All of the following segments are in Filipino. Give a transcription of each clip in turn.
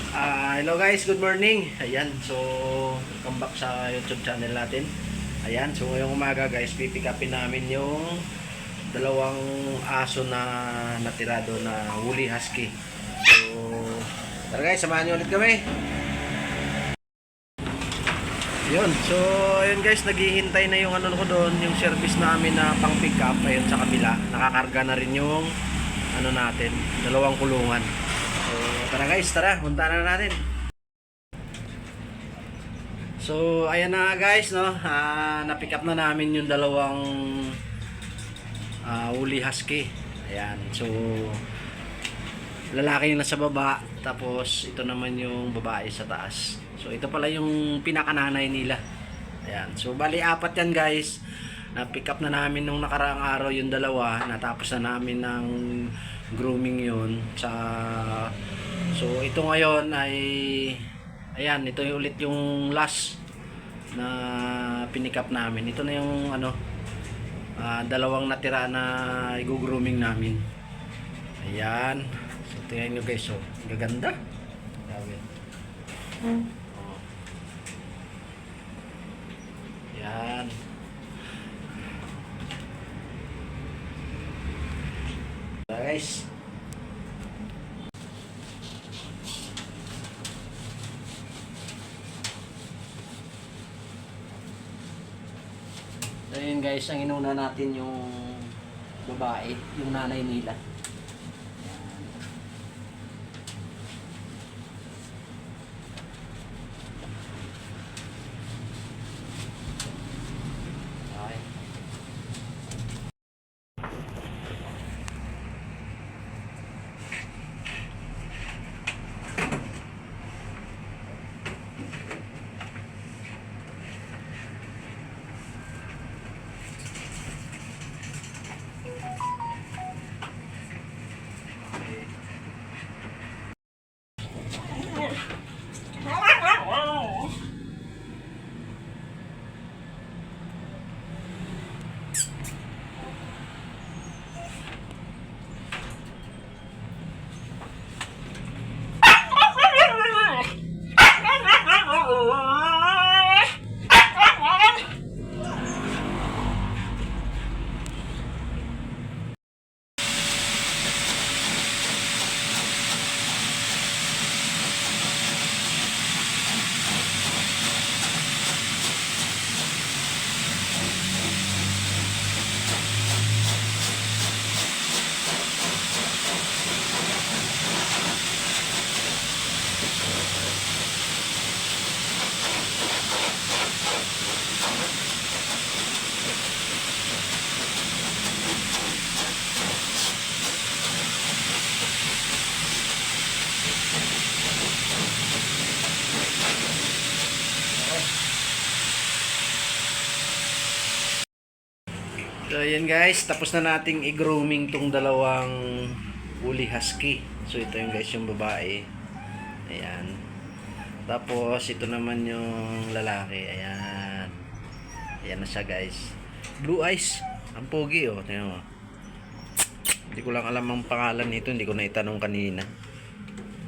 Hello guys, good morning. Ayan, so welcome back sa YouTube channel natin. Ayan, so ngayong umaga guys, pipick upin namin yung dalawang aso na natirado na woolly husky. So, tara guys, samahan nyo ulit kami. Yun, so ayun guys, naghihintay na yung ano ko doon, yung service namin na pang pick up. Ayun sa kabila, nakakarga na rin yung ano natin, dalawang kulungan. So, tara guys, tara, punta na natin. So, ayan na guys, no? Na-pick up na namin yung dalawang woolly husky. Ayan, so lalaki yung nasa baba, tapos ito naman yung babae sa taas. So, ito pala yung pinakananay nila. Ayan, so bali apat yan guys. Na-pick up na namin nung nakaraang araw yung dalawa. Natapos na namin ng grooming yun. So, ito ngayon ay ayan, ito yung ulit yung last na pinick up namin. Ito na yung ano, dalawang natira na i-grooming namin. Ayan. So, tingnan nyo guys, oh. Gaganda. Grabe. Oh. Ayan. Guys. Ayun guys, ang inuna natin yung babae, yung nanay nila. Okay. So ayan guys, tapos na nating i-grooming tong dalawang woolly husky. So ito yung guys yung babae. Ayan. Tapos ito naman yung lalaki. Ayan. Ayan na siya guys. Blue eyes. Ang pogi oh. Tingnan mo. Hindi ko lang alam ang pangalan nito. Hindi ko na itanong kanina.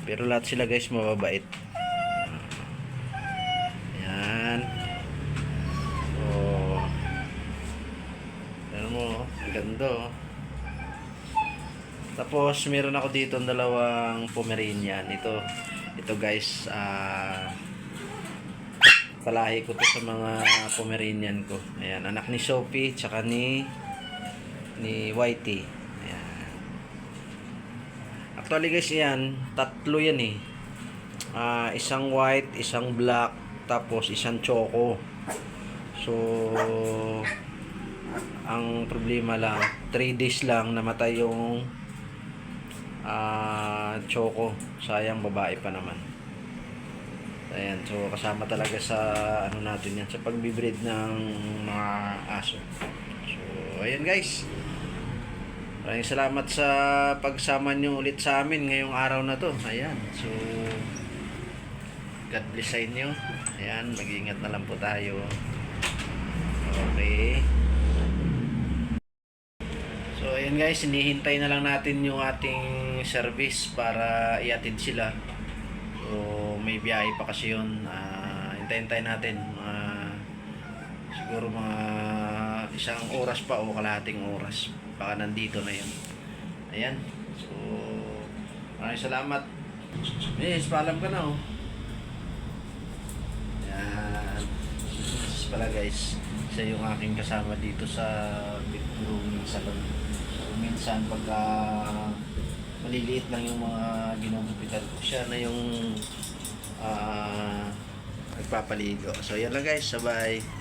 Pero lahat sila guys mababait. Ayan. Ganda oh. Tapos meron ako dito ng dalawang Pomeranian. Ito guys, palahi ko to sa mga Pomeranian ko. Ayan, anak ni Sophie tsaka ni Whitey. Ayan. Actually guys, yan tatlo yan eh. Isang white, isang black, tapos isang choco. So ang problema lang 3 days lang namatay yung choco. Sayang, babae pa naman. Ayan, so kasama talaga sa ano natin yan, sa pagbibreed ng mga aso. So ayan guys, maraming salamat sa pagsama nyo ulit sa amin ngayong araw na to. Ayan, so God bless sa inyo. Ayan, mag-iingat na lang po tayo. Okay. So ayun guys, hinihintay na lang natin yung ating service para iatid sila. So may biyahe pa kasi yun. Hintayin natin. Siguro mga isang oras pa o kalahating oras. Baka nandito na yun. Ayan. So, maraming salamat. Yes, paalam ka na oh. Ayan. Yes pala guys. Siya yung aking kasama dito sa grooming salon. So, minsan pagka maliliit lang yung mga ginugupitan ko, siya na yung nagpapaligo. So, yan lang guys. Bye-bye.